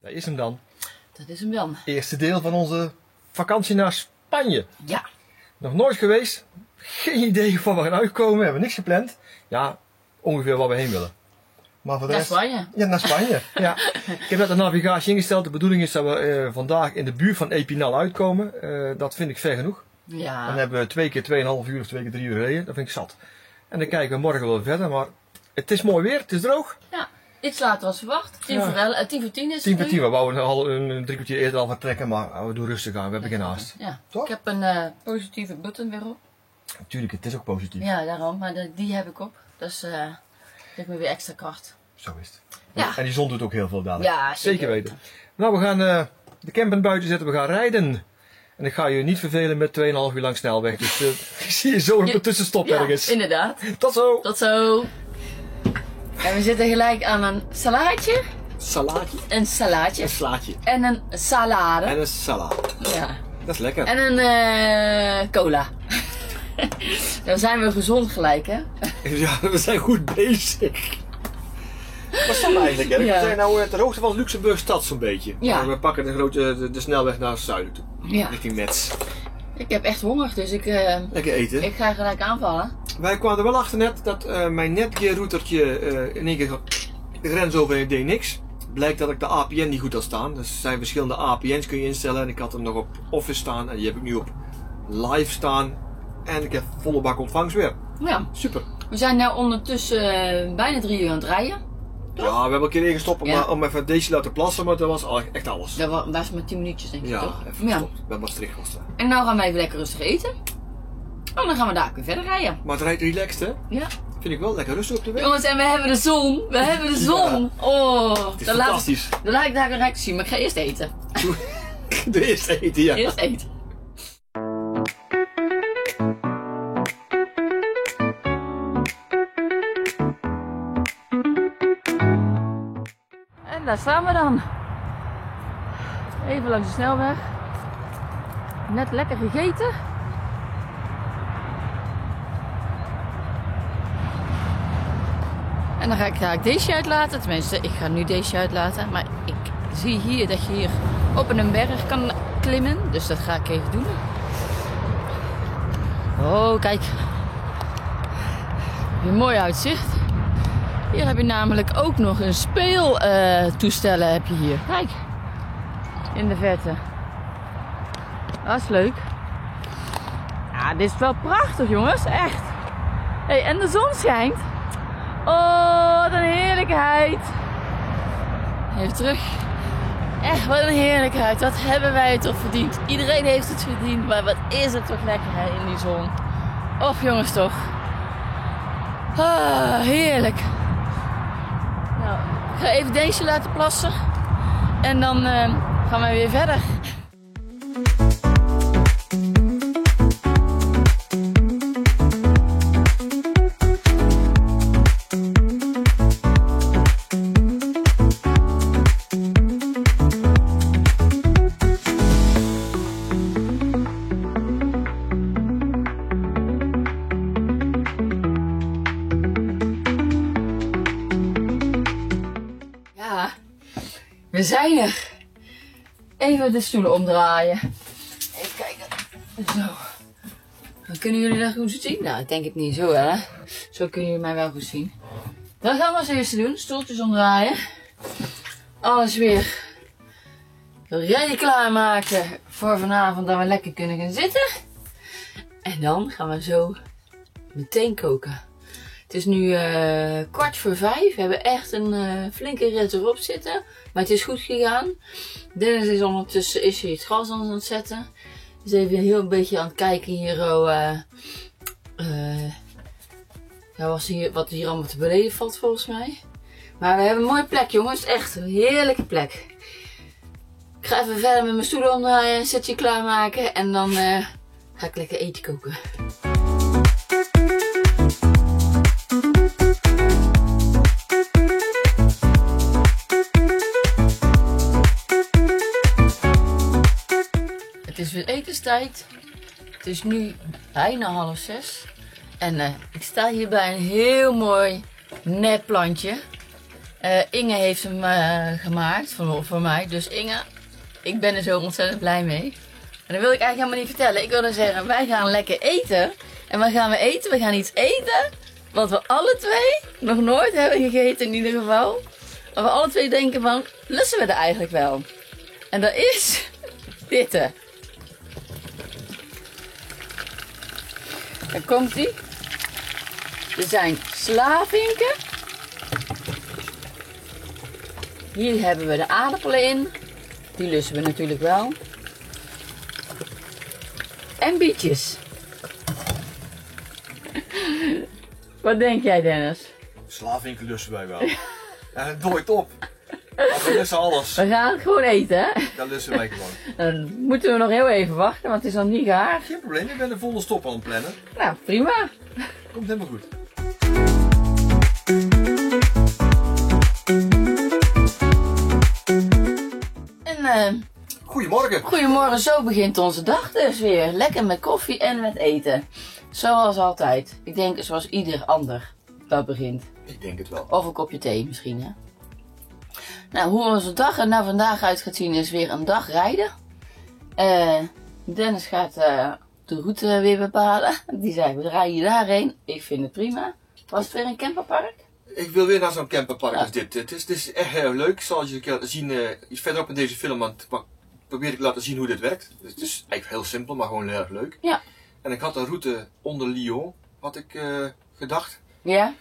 Daar is hem dan. Dat is hem dan. Eerste deel van onze vakantie naar Spanje. Ja. Nog nooit geweest. Geen idee waar we gaan uitkomen. We hebben niks gepland. Ja, ongeveer waar we heen willen. Maar voor de Naar rest... Spanje. Ja, naar Spanje. Ja. Ik heb net de navigatie ingesteld. De bedoeling is dat we vandaag in de buurt van Epinal uitkomen. Dat vind ik ver genoeg. Ja. Dan hebben we 2 keer 2,5 uur of 2 keer 3 uur gereden. Dat vind ik zat. En dan kijken we morgen wel verder. Maar het is mooi weer. Het is droog. Ja. Iets later was verwacht. 10 voor 10 is 10 het voor 10. nu. We wouden al een 3 kwartier eerder al vertrekken. Maar we doen rustig aan. We hebben geen haast. Ja. Toch? Ik heb een positieve button weer op. Natuurlijk, het is ook positief. Ja, daarom. Maar die heb ik op. Dus geeft me weer extra kracht. Zo is het. Ja. En die zon doet ook heel veel dadelijk. Ja, zeker weten. Nou, we gaan de camper buiten zetten. We gaan rijden. En ik ga je niet vervelen met 2,5 uur lang snelweg. Dus ik zie je zo op de tussenstop ergens. Inderdaad. Tot zo. Tot zo. En we zitten gelijk aan een salaatje. Salaatje. Een salaatje. Een slaatje. En een salade. En een salade. Ja. Dat is lekker. En een cola. Dan zijn we gezond gelijk, hè? Ja, we zijn goed bezig. Wat staan we eigenlijk? Hè? Ja. We zijn nou ter hoogte van Luxemburg-stad zo'n beetje. Ja. Maar we pakken de snelweg naar het zuiden toe. Ja. Richting Metz. Ik heb echt honger, dus Lekker eten. ik ga gelijk aanvallen. Wij kwamen er wel achter net dat mijn Netgear-routertje in één keer de grens over deed niks. Blijkt dat ik de APN niet goed had staan. Dus er zijn verschillende APN's kun je instellen. En ik had hem nog op Office staan. En die heb ik nu op Live staan. En ik heb volle bak ontvangst weer. Ja. Super. We zijn nu ondertussen bijna 3 uur aan het rijden. Ja, we hebben een keer ingestopt Ja. om even deze te laten plassen. Maar dat was echt alles. Dat was maar 10 minuutjes, denk ik, Ja, toch? even gestopt. Bij Maastricht was dat. En nou gaan we even lekker rustig eten. En dan gaan we daar weer verder rijden. Maar het rijdt relaxed, hè? Ja. Vind ik wel lekker rustig op de weg. Jongens, en we hebben de zon. We hebben de zon. Oh, Het is dan laat fantastisch. dan laat ik daar direct zien. Maar ik ga eerst eten. De eerste eten, ja. Eerst eten. En daar staan we dan. Even langs de snelweg. Net lekker gegeten. En dan ga ik deze uitlaten. Tenminste, ik ga nu deze uitlaten. Maar ik zie hier dat je hier op een berg kan klimmen. Dus dat ga ik even doen. Oh, kijk. Een mooi uitzicht. Hier heb je namelijk ook nog een speeltoestellen heb je hier. Kijk. In de verte. Dat is leuk. Ja, dit is wel prachtig, jongens. Echt. Hey, en de zon schijnt. Oh, wat een heerlijkheid. Even terug. Echt, wat een heerlijkheid. Wat hebben wij het toch verdiend. Iedereen heeft het verdiend. Maar wat is het toch lekker hè, in die zon. Och, jongens toch. Ah, heerlijk. Nou, ik ga even deze laten plassen. En dan gaan wij weer verder. Ja, we zijn er. Even de stoelen omdraaien. Even kijken. Zo. Dan kunnen jullie dat goed zien? Nou, ik denk het niet zo, hè. Zo kunnen jullie mij wel goed zien. Dat gaan we als eerste doen. Stoeltjes omdraaien. Alles weer ready klaarmaken voor vanavond dat we lekker kunnen gaan zitten. En dan gaan we zo meteen koken. Het is nu 4:15. We hebben echt een flinke rit erop zitten. Maar het is goed gegaan. Dennis is ondertussen hij het gas aan het zetten. Dus even een heel beetje aan het kijken hier. Wat hier allemaal te beleven valt volgens mij. Maar we hebben een mooie plek, jongens. Echt een heerlijke plek. Ik ga even verder met mijn stoelen omdraaien. Setje klaarmaken. En dan ga ik lekker eten koken. Het is weer etenstijd. Het is nu bijna 5:30. En ik sta hier bij een heel mooi nepplantje. Inge heeft hem gemaakt voor mij. Dus Inge, ik ben er zo ontzettend blij mee. En dat wil ik eigenlijk helemaal niet vertellen. Ik wilde zeggen, wij gaan lekker eten. En wat gaan we eten? We gaan iets eten wat we alle twee nog nooit hebben gegeten in ieder geval. Waar we alle twee denken van, lusten we er eigenlijk wel? En dat is dit. Dan komt ie. Er zijn slavinken. Hier hebben we de aardappelen in. Die lussen we natuurlijk wel. En bietjes. Wat denk jij, Dennis? Slavinken lussen wij wel. En het nooit op. Maar we lussen alles. We gaan het gewoon eten, hè? Dat lussen wij gewoon. Dan moeten we nog heel even wachten, want het is nog niet gaar. Geen probleem, ik ben een volle stop aan het plannen. Nou, prima. Komt helemaal goed. En Goedemorgen. goedemorgen, zo begint onze dag dus weer. Lekker met koffie en met eten. Zoals altijd. Ik denk zoals ieder ander dat begint. Ik denk het wel. Of een kopje thee misschien, hè. Nou, hoe onze dag er nou vandaag uit gaat zien is weer een dag rijden. Dennis gaat de route weer bepalen. Die zei, we rijden daarheen. Ik vind het prima. Was het weer een camperpark? Ik wil weer naar zo'n camperpark als dit. Het is echt heel leuk. Zoals je kan zien, iets verderop in deze film probeer ik te laten zien hoe dit werkt. Dus het is eigenlijk heel simpel, maar gewoon heel erg leuk. Ja. En ik had een route onder Lyon, had ik gedacht. Ja?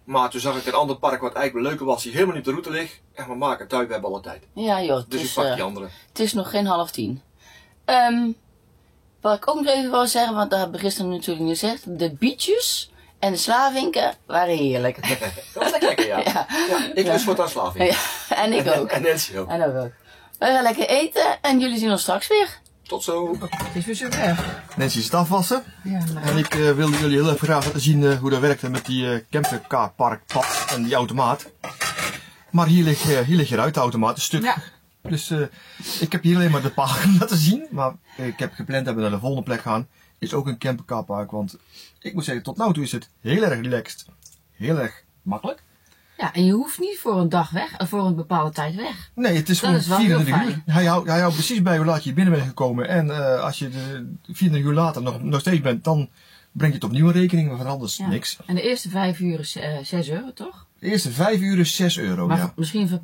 Maar toen zag ik een ander park wat eigenlijk leuker was, die helemaal niet op de route ligt. En we maken het uit, we hebben alle tijd. Ja joh, Dus ik pak die andere. het is nog geen 9:30. Wat ik ook nog even wil zeggen, want dat hebben we gisteren natuurlijk niet gezegd. De bietjes en de slavinken waren heerlijk. Dat was echt lekker, ja. Ja. Ik lust voor het slaving. Ja, en ik ook. En Nancy ook. En ook. We gaan lekker eten en jullie zien ons straks weer. Tot zo. Het is weer zover. Nancy is het afwassen. Ja, En ik wilde jullie heel even graag laten zien hoe dat werkte met die camperparkpad en die automaat. Maar hier ligt je ruitenautomaat een stuk. Ja. Dus ik heb hier alleen maar de paal laten zien. Maar ik heb gepland dat we naar de volgende plek gaan. Is ook een camperpark. Want ik moet zeggen, tot nu toe is het heel erg relaxed. Heel erg makkelijk. Ja, en je hoeft niet voor een dag weg, of voor een bepaalde tijd weg. Nee, het is Dat gewoon is wel heel 24 uur. fijn. Hij houdt precies bij hoe laat je binnen bent gekomen. En als je 24 uur later nog steeds bent, dan breng je het opnieuw in rekening. Maar van anders Ja. niks. En de eerste 5 uur is 6 euro, toch? De eerste 5 uur is 6 euro. Maar Ja. misschien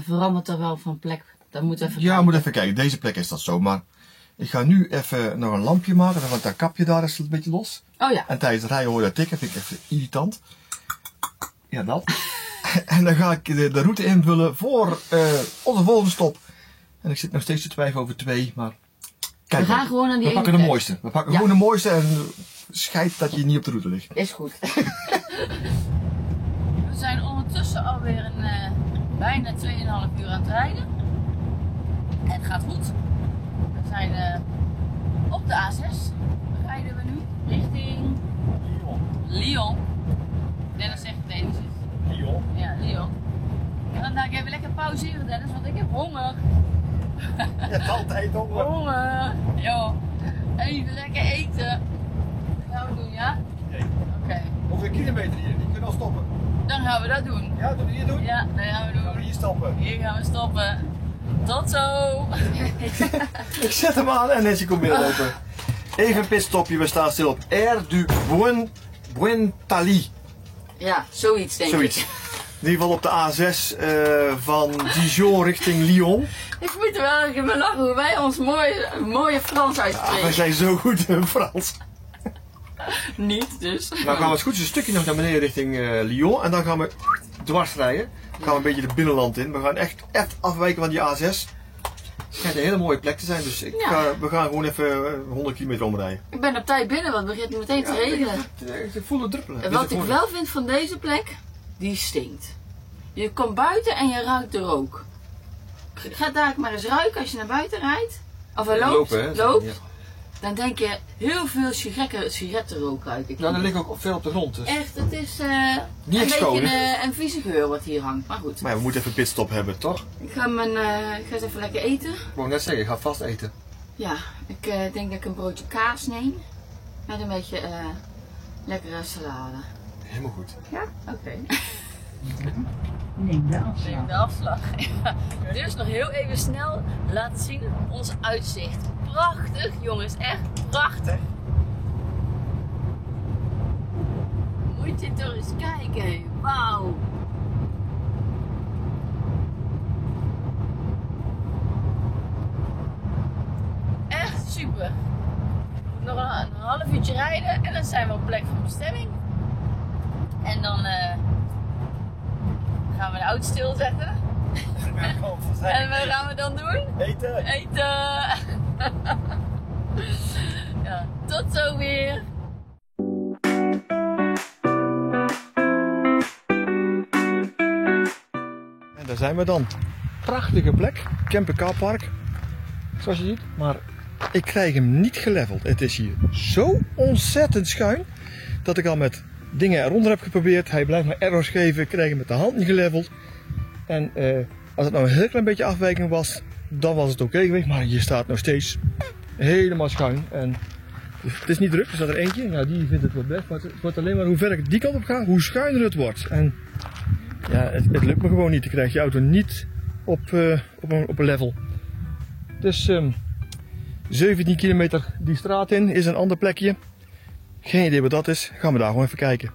verandert er wel van plek. Dan moet even Ja, kijken. moet even kijken. Deze plek is dat zo. Maar ik ga nu even nog een lampje maken. Want dat kapje daar is een beetje los. Oh ja. En tijdens het rijden hoor je dat tikken. Vind ik echt irritant. Ja, dat. En dan ga ik de route invullen voor onze volgende stop. En ik zit nog steeds te twijfelen over 2. Maar kijk, We gaan gewoon naar die we ene pakken de plek. mooiste. We pakken Ja. gewoon de mooiste. En scheid dat je niet op de route ligt. Is goed. We zijn ondertussen alweer bijna 2,5 uur aan het rijden. En het gaat goed. We zijn op de A6. Rijden we nu richting Lyon. Dennis zegt het eventjes. Lyon. Ja, Lyon. En dan ga ik even lekker pauzeren, Dennis, want ik heb honger. Je hebt altijd honger. Honger. Jo. Even lekker eten. Dat gaan we doen, ja? Oké. Hoeveel kilometer hier? Die kunnen al stoppen. Dan gaan we dat doen. Ja, doe je hier doen? Ja, dat gaan we doen. hier stoppen. Hier gaan we stoppen. Tot zo! Ik zet hem aan en Nancy komt binnenlopen. Even een pitstopje, we staan stil op Air du Buentali. Ja, zoiets denk Zoiets. ik. In ieder geval op de A6 van Dijon richting Lyon. Ik moet er wel even lachen hoe wij ons mooie Frans Wij uitspreken. zijn zo goed in Frans. Niet dus. Nou gaan we het goed een stukje nog naar beneden richting Lyon. En dan gaan we dwars rijden. Dan gaan we een beetje het binnenland in. We gaan echt afwijken van die A6. Het schijnt een hele mooie plek te zijn. Dus we gaan gewoon even 100 kilometer omrijden. Ik ben op tijd binnen, want het begint meteen te regenen. Ik voel het druppelen. En wat ik wel vind van deze plek, die stinkt. Je komt buiten en je ruikt de rook. Ga daar maar eens ruiken als je naar buiten rijdt. Of er loopt. Ja. Dan denk je heel veel sigarettenrook ruik ik. Nou, er ligt ook veel op de grond. Dus. Echt, het is Niet een schoon, beetje een vieze geur wat hier hangt. Maar goed, Maar ja, we moeten even een pitstop hebben, toch? ik ga eens even lekker eten. Ik wou net zeggen, ik ga vast eten. Ja, ik denk dat ik een broodje kaas neem. Met een beetje lekkere salade. Helemaal goed. Ja? Oké. Neem de afslag. Ja. Dus nog heel even snel laten zien ons uitzicht. Prachtig jongens, echt prachtig. Moet je toch eens kijken. Wauw. Echt super. Nog een half uurtje rijden en dan zijn we op plek van bestemming. En dan gaan we de auto stilzetten. En wat gaan we dan doen? Eten! Ja, tot zo weer! En daar zijn we dan. Prachtige plek, Camper Car Park, zoals je ziet. Maar ik krijg hem niet geleveld. Het is hier zo ontzettend schuin dat ik al met dingen eronder heb geprobeerd. Hij blijft maar errors geven, ik krijg hem met de hand niet geleveld. En als het nou een heel klein beetje afwijking was, dan was het oké geweest. Maar hier staat nog steeds helemaal schuin. En het is niet druk, er staat er eentje. Nou, die vindt het wel best. Maar het wordt alleen maar hoe ver ik die kant op ga, hoe schuiner het wordt. En ja, het lukt me gewoon niet. Ik krijg je auto niet op een level. Dus 17 kilometer die straat in is een ander plekje. Geen idee wat dat is. Gaan we daar gewoon even kijken.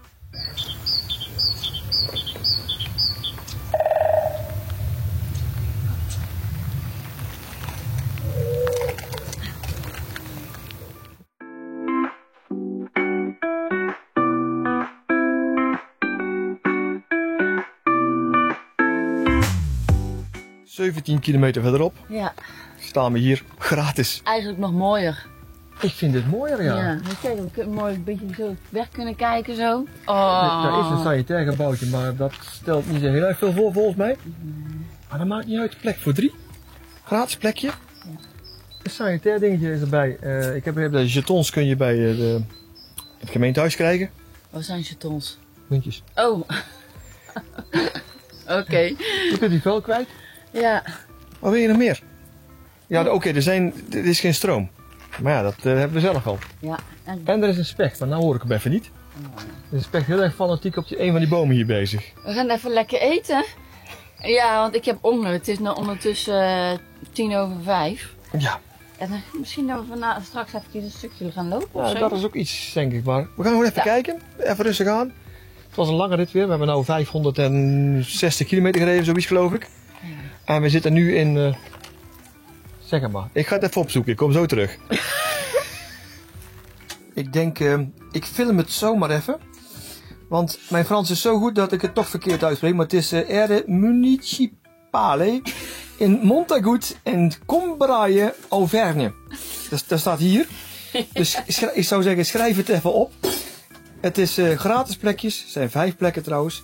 ...17 kilometer verderop Ja. staan we hier gratis. Eigenlijk nog mooier. Ik vind dit mooier, ja. Ja. Kijk, we kunnen mooi een beetje zo weg kunnen kijken zo. Oh. Er is een sanitair gebouwtje, maar dat stelt niet zo heel erg veel voor volgens mij. Maar dat maakt niet uit. Plek voor 3. Gratis plekje. Ja. Een sanitair dingetje is erbij. Ik heb begrepen dat jetons kun je bij het gemeentehuis krijgen. Wat zijn jetons? Muntjes. Oh. Oké. Je kunt die vuil kwijt. Ja. Wat wil je nog meer? Ja, oké, er is geen stroom. Maar ja, dat hebben we zelf al. Ja. En er is een specht, maar nou hoor ik hem even niet. Er is een specht heel erg fanatiek op een van die bomen hier bezig. We gaan even lekker eten. Ja, want ik heb honger. Het is nu ondertussen 5:10. Ja. En dan misschien dat we straks even een stukje gaan lopen of Ja, zo. dat is ook iets, denk ik. Maar we gaan gewoon even kijken. Even rustig aan. Het was een lange rit weer. We hebben nu 560 kilometer gereden, zoiets geloof ik. Ja. En we zitten nu in... zeg het maar. Ik ga het even opzoeken. Ik kom zo terug. Ik denk, ik film het zomaar even. Want mijn Frans is zo goed dat ik het toch verkeerd uitspreek. Maar het is Ere Municipale in Montagut en Combraille, Auvergne. Dat staat hier. Dus ik zou zeggen, schrijf het even op. Het is gratis plekjes. Er zijn 5 plekken trouwens.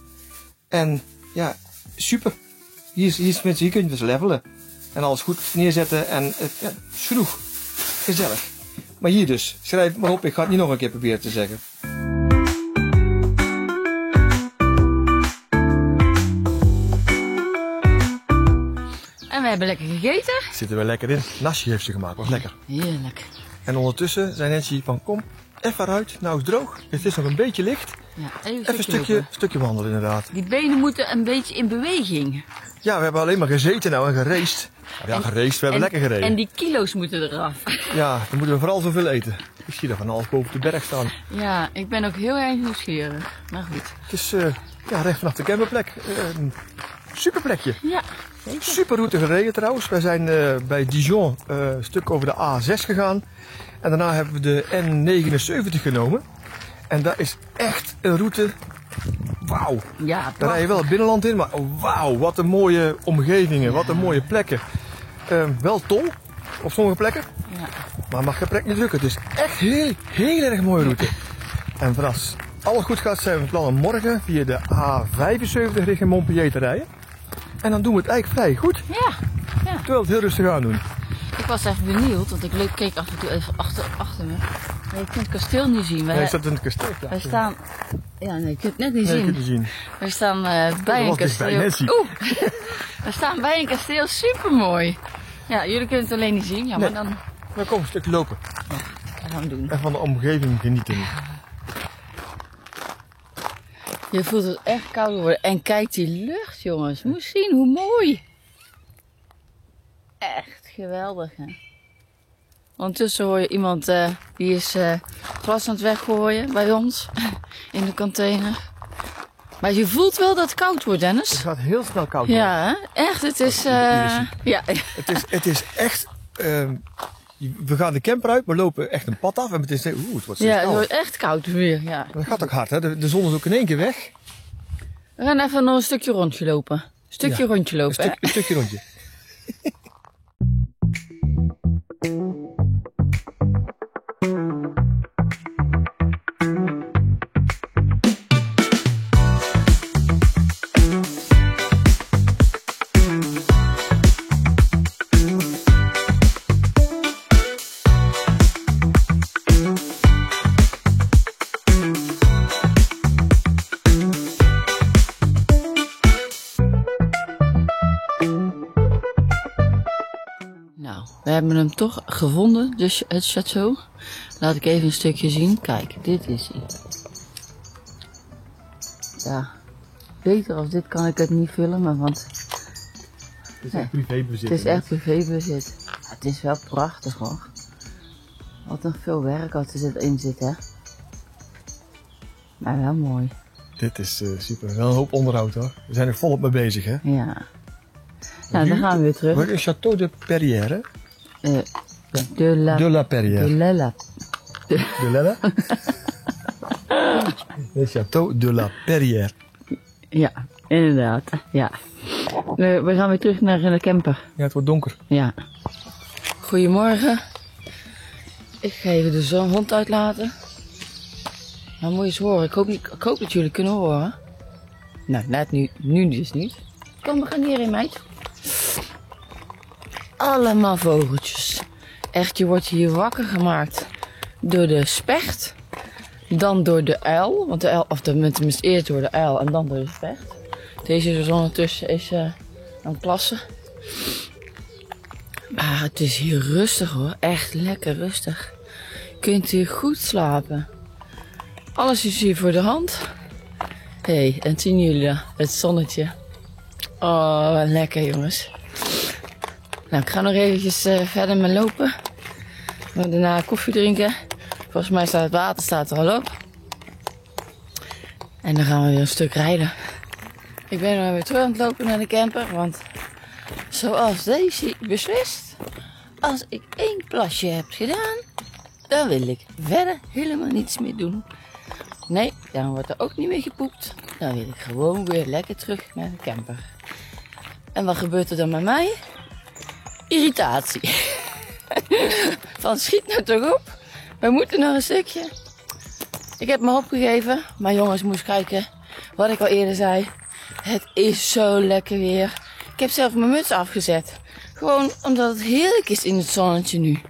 En ja, super. Hier kun je dus levelen. En alles goed neerzetten. En ja, is genoeg. Gezellig. Maar hier dus. Schrijf het maar op. Ik ga het niet nog een keer proberen te zeggen. En we hebben lekker gegeten. Zitten we lekker in. Nasje heeft ze gemaakt. Was lekker. Heerlijk. En ondertussen zei Nancy van kom, even eruit. Nou is het droog. Het is nog een beetje licht. Ja, Even een stukje wandelen inderdaad. Die benen moeten een beetje in beweging. Ja, we hebben alleen maar gezeten nou en gereisd. Ja, gereisd. We hebben lekker gereden. En die kilo's moeten eraf. Ja, dan moeten we vooral zoveel eten. Ik zie er van alles boven de berg staan. Ja, ik ben ook heel erg nieuwsgierig. Maar goed. Het is recht vanaf de camperplek. Super plekje. Ja, zeker. Super route gereden trouwens. Wij zijn bij Dijon een stuk over de A6 gegaan. En daarna hebben we de N79 genomen. En dat is echt een route. Wauw. Ja, Daar rij je wel het binnenland in, maar wauw, wat een mooie omgevingen, wat een mooie plekken. Wel tol op sommige plekken, ja. maar mag geen plek niet drukken. Het is echt heel erg mooie route. En voor als alles goed gaat, zijn we van plan om morgen via de A75 richting Montpellier te rijden. En dan doen we het eigenlijk vrij goed. Ja. Terwijl we het heel rustig aan doen. Ik was even benieuwd, want ik keek af en toe even achter me. Maar je kunt het kasteel niet zien. Hij staat in het kasteel. Wij staan... Ja, nee, je kunt het net niet Nee, je zien. kunt het zien. Wij staan bij een kasteel. Oeh. We staan bij een kasteel, supermooi. Ja, jullie kunnen het alleen niet zien. Ja, maar dan... We komen een stuk lopen. Ja, dat gaan we doen. En van de omgeving genieten. Je voelt het echt koud worden. En kijk die lucht, jongens. Moet je zien hoe mooi. Echt geweldig, hè. Ondertussen hoor je iemand die is glas aan het weggooien bij ons. In de container. Maar je voelt wel dat het koud wordt, Dennis. Het gaat heel snel koud worden. Ja, hè? Echt. Het is... ja. Het is echt... we gaan de camper uit, we lopen echt een pad af en het is... het wordt steeds Ja, het koud. wordt echt koud weer. Ja. Maar het gaat ook hard, hè? De zon is ook in één keer weg. We gaan even nog een stukje rondje lopen. Rondje lopen, hè? Een stukje rondje. Nou, we hebben hem toch gevonden, dus het château. Laat ik even een stukje zien. Kijk, dit is hij. Ja, beter als dit kan ik het niet filmen, want Het is echt privébezit. het is echt privébezit. Ja, het is wel prachtig, hoor. Wat een veel werk als er in zit, hè. Maar wel mooi. Dit is super. Wel een hoop onderhoud, hoor. We zijn er volop mee bezig, hè? Ja. Nou, dan gaan we weer terug. Wat is Château de Perrière? De la Perrière. De la. De Lella? Le Château de la Perrière. Ja, inderdaad. Ja. We gaan weer terug naar de camper. Ja, het wordt donker. Ja. Goedemorgen. Ik ga even de hond uitlaten. Nou, moet je eens horen. Ik hoop dat jullie kunnen horen. Nou, net nu dus niet. Kom, we gaan hierin, meid. Allemaal vogeltjes. Echt, je wordt hier wakker gemaakt door de specht. Dan door de uil. Want de uil, of tenminste eerst door de uil en dan door de specht. Deze is ondertussen aan het plassen. Maar het is hier rustig, hoor. Echt lekker rustig. Je kunt hier goed slapen. Alles is hier voor de hand. Hé, en zien jullie dat? Het zonnetje. Oh, wat lekker, jongens. Nou, ik ga nog eventjes verder met lopen. We daarna koffie drinken. Volgens mij staat het water er al op. En dan gaan we weer een stuk rijden. Ik ben nu weer terug aan het lopen naar de camper. Want zoals Daisy beslist, als ik 1 plasje heb gedaan, dan wil ik verder helemaal niets meer doen. Nee, dan wordt er ook niet meer gepoept. Dan wil ik gewoon weer lekker terug naar de camper. En wat gebeurt er dan met mij? Irritatie. Van schiet nou toch op. We moeten nog een stukje. Ik heb me opgegeven. Maar jongens, moest kijken wat ik al eerder zei. Het is zo lekker weer. Ik heb zelf mijn muts afgezet. Gewoon omdat het heerlijk is in het zonnetje nu.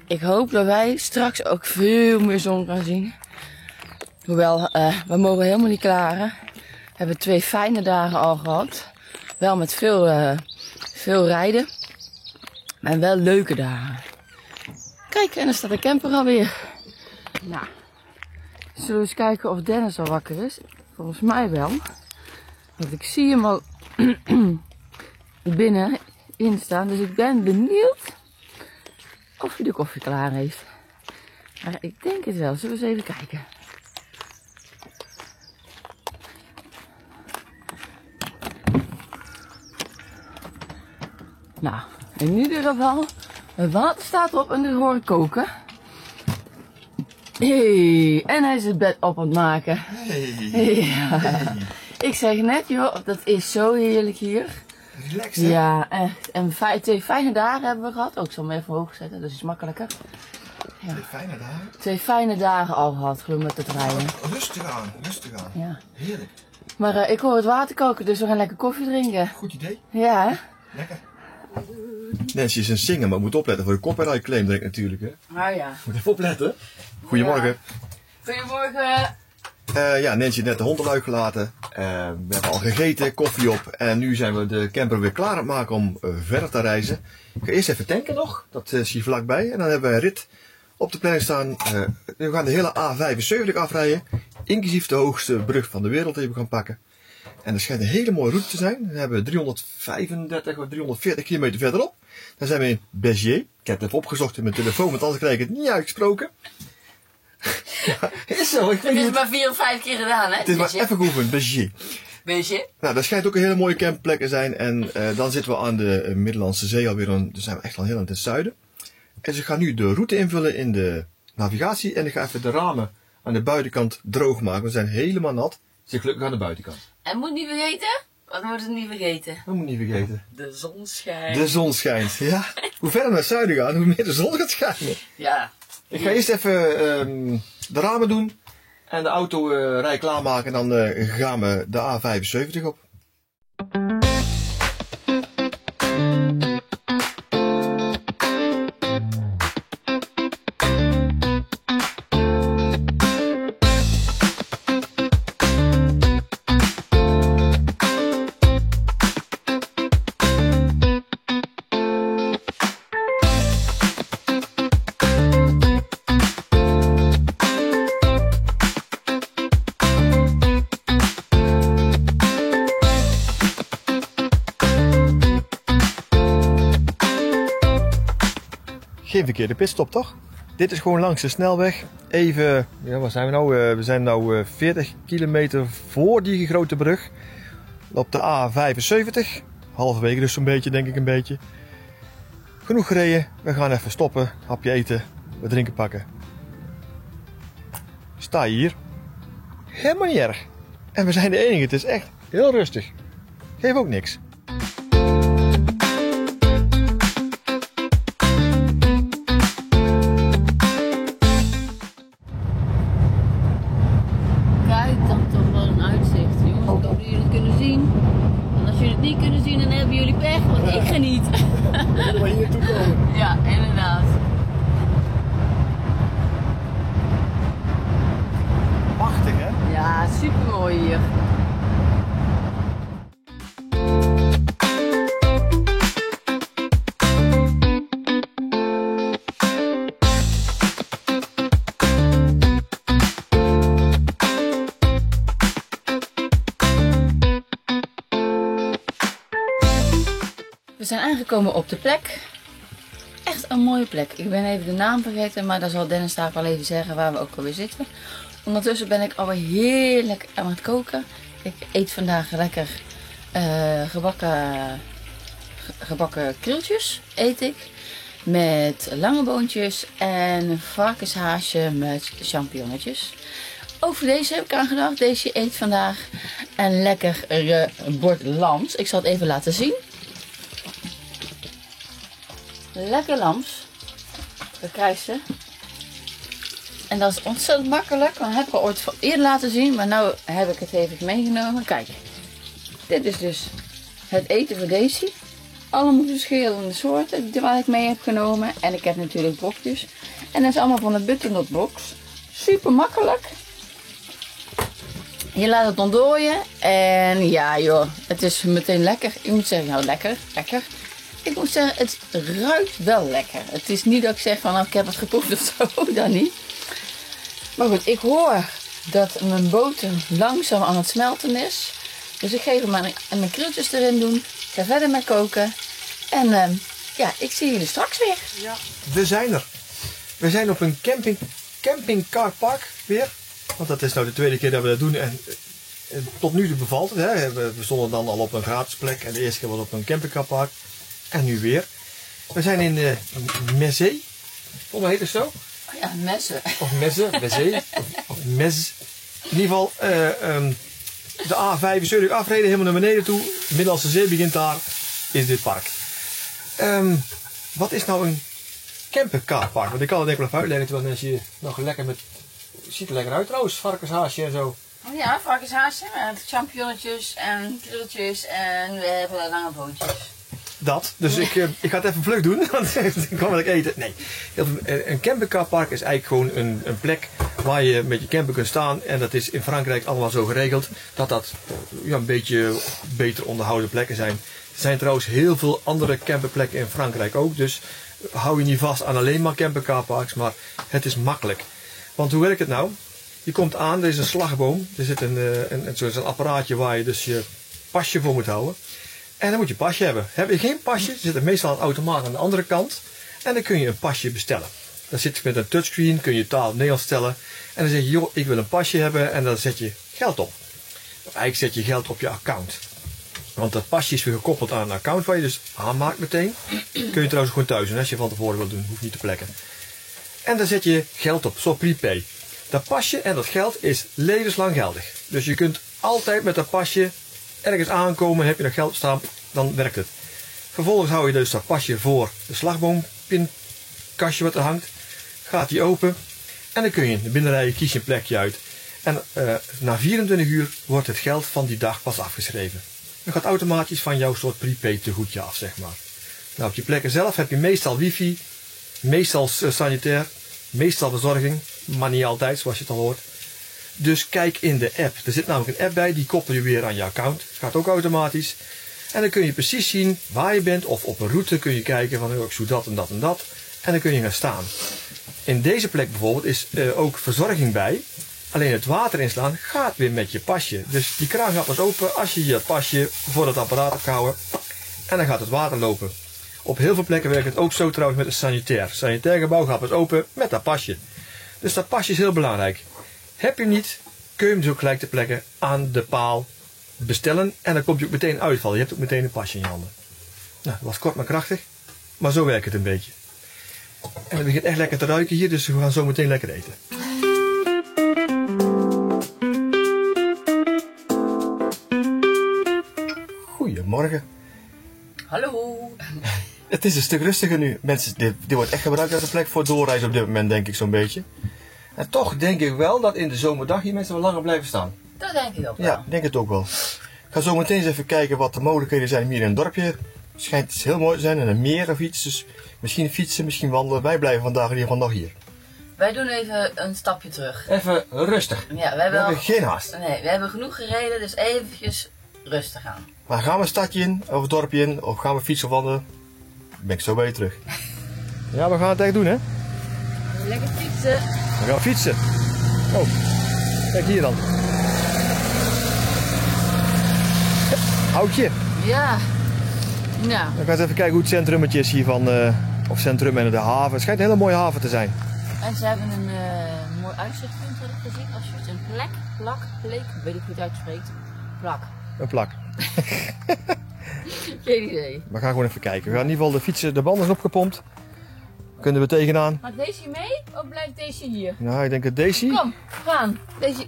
Ik hoop dat wij straks ook veel meer zon gaan zien. Hoewel, we mogen helemaal niet klagen. We hebben 2 fijne dagen al gehad. Wel met veel rijden. Maar wel leuke dagen. Kijk, en dan staat de camper alweer. Nou, zullen we eens kijken of Dennis al wakker is? Volgens mij wel. Want ik zie hem al binnenin staan. Dus ik ben benieuwd of hij de koffie klaar heeft. Maar ik denk het wel. Zullen we eens even kijken. Nou, in ieder geval, het water staat erop en er hoor ik koken. Hey, en hij is het bed op aan het maken. Hey. Ja. Ik zeg net, joh, dat is zo heerlijk hier. Relaxed, hè? Ja, echt. En 2 fijne dagen hebben we gehad. Ook, ik zal hem even hoog zetten, dus is makkelijker. Ja. 2 fijne dagen. 2 fijne dagen al gehad, geloof ik, met het rijden. Rustig aan, rustig aan. Ja. Heerlijk. Maar ik hoor het water koken, dus we gaan lekker koffie drinken. Goed idee. Ja, hè? Lekker. Nancy is een zingen, maar moet opletten voor je copyright claim direct natuurlijk, hè. Ah ja. Moet even opletten. Goedemorgen. Goedemorgen. Ja, Nancy heeft net de hond al uitgelaten. We hebben al gegeten, koffie op. En nu zijn we de camper weer klaar aan het maken om verder te reizen. Ik ga eerst even tanken nog. Dat zie je vlakbij. En dan hebben we een rit op de planning staan. We gaan de hele A75 afrijden. Inclusief de hoogste brug van de wereld die we gaan pakken. En dat schijnt een hele mooie route te zijn. Dan hebben we 335 of 340 kilometer verderop. Dan zijn we in Béziers. Ik heb het even opgezocht in mijn telefoon, want anders krijg ik het niet uitgesproken. Ja, is zo. Ik Het is maar 4 of 5 keer gedaan, hè? Het is maar even geoefend, Béziers. Beetje. Nou, dat schijnt ook een hele mooie campplek te zijn. En dan zitten we aan de Middellandse Zee alweer. Dan zijn we echt al heel aan het zuiden. En ze gaan nu de route invullen in de navigatie. En ik ga even de ramen aan de buitenkant droog maken. We zijn helemaal nat. Zit gelukkig aan de buitenkant. En moet niet vergeten? Wat moeten we niet vergeten? Dat moet niet vergeten. De zon schijnt. De zon schijnt, ja. Hoe verder naar het zuiden gaan, hoe meer de zon gaat schijnen. Ja. Ik ga eerst even de ramen doen. En de auto rij klaarmaken. En dan gaan we de A75 op. Geen verkeerde pitstop, toch? Dit is gewoon langs de snelweg. Even, ja, waar zijn we nou? We zijn nu 40 kilometer voor die grote brug. Op de A75. Halverwege dus zo'n beetje, denk ik een beetje. Genoeg gereden. We gaan even stoppen. Hapje eten. Wat drinken pakken. Sta je hier. Helemaal niet erg. En we zijn de enige. Het is echt heel rustig. Geef ook niks. Niet kunnen zien, dan hebben jullie pech, want ik geniet. Moeten we hier naartoe komen? Ja, inderdaad. Prachtig, hè? Ja, super mooi hier. We zijn aangekomen op de plek. Echt een mooie plek. Ik ben even de naam vergeten, maar daar zal Dennis daar wel even zeggen waar we ook alweer zitten. Ondertussen ben ik alweer heerlijk aan het koken. Ik eet vandaag lekker gebakken krieltjes. Eet ik. Met lange boontjes en een varkenshaasje met champignonnetjes. Ook voor deze heb ik aan gedacht. Deze eet vandaag een lekker bord lams. Ik zal het even laten zien. Lekker lams. Dat krijg je. En dat is ontzettend makkelijk. Want dat heb ik al ooit eerder laten zien. Maar nu heb ik het even meegenomen. Kijk. Dit is dus het eten voor Daisy. Allemaal verschillende soorten waar ik mee heb genomen. En ik heb natuurlijk brokjes. En dat is allemaal van de Butternut box. Super makkelijk. Je laat het ontdooien. En ja joh. Het is meteen lekker. Ik moet zeggen nou lekker. Lekker. Ik moet zeggen, het ruikt wel lekker. Het is niet dat ik zeg van nou, ik heb het geproefd of zo, dan niet. Maar goed, ik hoor dat mijn boter langzaam aan het smelten is. Dus ik ga even mijn krieltjes erin doen. Ik ga verder met koken. En ja, ik zie jullie straks weer. Ja, we zijn er. We zijn op een campingcarpark weer. Want dat is nou de tweede keer dat we dat doen. En tot nu toe bevalt het. Hè. We stonden dan al op een gratis plek. En de eerste keer was op een campingcarpark. En nu weer. We zijn in Mézières. Volgens mij heet het zo. Oh ja, Messen. Of Mézières. Of Mez. In ieder geval de A75 afreden helemaal naar beneden toe. Middellandse Zee begint daar. Is dit park. Wat is nou een campingcarpark? Want ik kan het denk ik wel even uitleggen. Terwijl mensen hier nog lekker met... Het ziet er lekker uit trouwens. Varkenshaasje en zo. Oh ja, varkenshaasje met champignonnetjes en krieltjes. En we hebben lange boontjes. Dat. Dus ik ga het even vlug doen, want dan kan ik eten. Nee. Een campingcarpark is eigenlijk gewoon een plek waar je met je camper kunt staan. En dat is in Frankrijk allemaal zo geregeld dat dat ja, een beetje beter onderhouden plekken zijn. Er zijn trouwens heel veel andere camperplekken in Frankrijk ook. Dus hou je niet vast aan alleen maar campercarparks. Maar het is makkelijk. Want hoe werkt het nou? Je komt aan, er is een slagboom. Er zit zo'n apparaatje waar je dus je pasje voor moet houden. En dan moet je pasje hebben. Heb je geen pasje, dan zit er meestal een automaat aan de andere kant. En dan kun je een pasje bestellen. Dan zit je met een touchscreen, kun je taal Nederlands stellen. En dan zeg je, joh, ik wil een pasje hebben. En dan zet je geld op. Of eigenlijk zet je geld op je account. Want dat pasje is weer gekoppeld aan een account waar je dus aanmaakt meteen. Kun je trouwens gewoon thuis doen als je van tevoren wil doen. Hoeft niet te plekken. En dan zet je geld op, zo prepay. Dat pasje en dat geld is levenslang geldig. Dus je kunt altijd met dat pasje ergens aankomen. Heb je dat geld staan, dan werkt het. Vervolgens hou je dus dat pasje voor de slagboompinкastje wat er hangt. Gaat die open. En dan kun je in de binnenrij, kies je een plekje uit. En na 24 uur wordt het geld van die dag pas afgeschreven. Dan gaat automatisch van jouw soort prepaid tegoedje af, zeg maar. Nou, op je plekken zelf heb je meestal wifi, meestal sanitair, meestal verzorging, maar niet altijd, zoals je het al hoort. Dus kijk in de app. Er zit namelijk een app bij, die koppel je weer aan je account. Het gaat ook automatisch. En dan kun je precies zien waar je bent, of op een route kun je kijken van, ik zoek dat en dat en dat. En dan kun je gaan staan. In deze plek bijvoorbeeld is ook verzorging bij. Alleen het water inslaan gaat weer met je pasje. Dus die kraan gaat pas open als je dat pasje voor het apparaat hebt gehouden. En dan gaat het water lopen. Op heel veel plekken werkt het ook zo trouwens met een sanitair. Het sanitair gebouw gaat pas open met dat pasje. Dus dat pasje is heel belangrijk. Heb je hem niet, kun je hem dus ook gelijk ter plekke aan de paal bestellen. En dan komt je ook meteen uitvallen. Je hebt ook meteen een pasje in je handen. Nou, dat was kort maar krachtig. Maar zo werkt het een beetje. En het begint echt lekker te ruiken hier. Dus we gaan zo meteen lekker eten. Goedemorgen. Hallo. Het is een stuk rustiger nu. Mensen, dit wordt echt gebruikt als een plek voor doorreizen op dit moment, denk ik zo'n beetje. En toch denk ik wel dat in de zomerdag hier mensen wel langer blijven staan. Dat denk ik ook wel. Ja, ik denk het ook wel. Ik ga zo meteen eens even kijken wat de mogelijkheden zijn hier in het dorpje. Het schijnt iets heel mooi te zijn en een meer of iets. Dus misschien fietsen, misschien wandelen. Wij blijven vandaag in ieder geval nog hier. Wij doen even een stapje terug. Even rustig. Ja, We hebben geen haast. Nee, we hebben genoeg gereden, dus eventjes rustig aan. Maar gaan we een stadje in, of een dorpje in, of gaan we fietsen of wandelen? Dan ben ik zo bij je terug. Ja, we gaan het echt doen, hè? Lekker fietsen. We gaan fietsen. Oh, kijk hier dan. Houtje. Ja. Nou. Dan gaan we eens even kijken hoe het centrummetje is hier van, of centrum en de haven. Het schijnt een hele mooie haven te zijn. En ze hebben een mooi uitzichtpunt, had ik gezien. Als je het een plek, weet ik hoe het uitspreekt. Plak. Een plak. Geen idee. We gaan gewoon even kijken. We gaan in ieder geval de fietsen, de banden zijn opgepompt. Kunnen we tegenaan. Gaat Daisy mee of blijft Daisy hier? Nou, ik denk dat Daisy. Kom, gaan.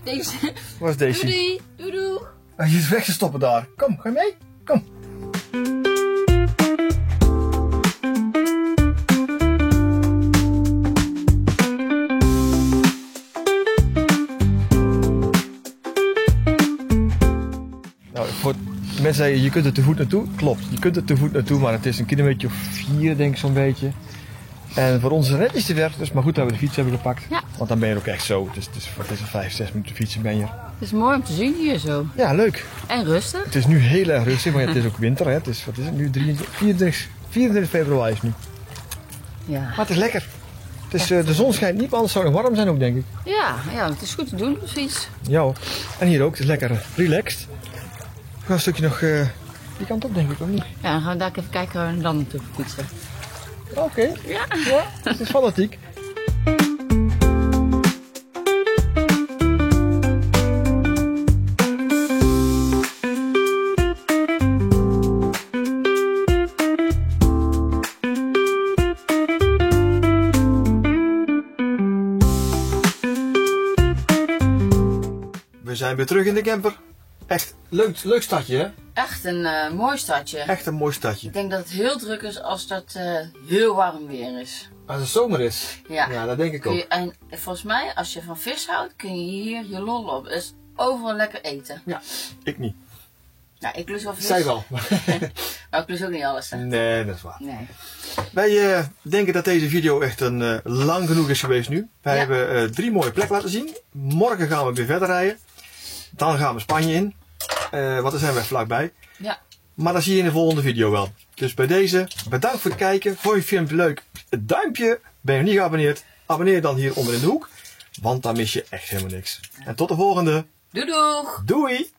Deze. Waar is Daisy? Doei, doei, doei. Hij is weg te stoppen daar. Kom, ga je mee? Kom. Nou, voor mensen zeggen, je kunt er te voet naartoe. Klopt, je kunt er te voet naartoe, maar het is een kilometer of 4, denk ik zo'n beetje. En voor ons is het net iets te ver, dus maar goed dat we de fiets hebben gepakt. Ja. Want dan ben je er ook echt zo. Het is een 5, 6 minuten fietsen ben je. Het is mooi om te zien hier zo. Ja, leuk. En rustig. Het is nu heel erg rustig, maar het is ook winter. Hè. Het is, wat is het nu? 24 februari is het nu. Ja. Maar het is lekker. Het is, de zon schijnt niet, maar anders zou het nog warm zijn ook, denk ik. Ja, het is goed te doen, precies. Ja hoor. En hier ook, het is lekker relaxed. We gaan een stukje nog die kant op, denk ik, of niet? Ja, dan gaan we daar even kijken waar we dan naartoe fietsen. Oké. Ja. Het is fanatiek. We zijn weer terug in de camper. Echt leuk stadje, hè? Echt een mooi stadje. Echt een mooi stadje. Ik denk dat het heel druk is als dat heel warm weer is. Als het zomer is. Ja, Ja, dat denk ik ook. En volgens mij, als je van vis houdt, kun je hier je lol op. Dus overal lekker eten. Ja, ik niet. Ja, ik lust wel vis. Zij wel. Maar ik lust ook niet alles. Hè? Nee, dat is waar. Nee. Wij denken dat deze video echt een lang genoeg is geweest nu. Wij Ja. hebben 3 mooie plekken laten zien. Morgen gaan we weer verder rijden. Dan gaan we Spanje in. Want daar zijn we vlakbij. Ja. Maar dat zie je in de volgende video wel. Dus bij deze, bedankt voor het kijken. Vond je het filmpje leuk? Het duimpje. Ben je nog niet geabonneerd? Abonneer je dan hier onder in de hoek. Want dan mis je echt helemaal niks. En tot de volgende. Doei doeg! Doei!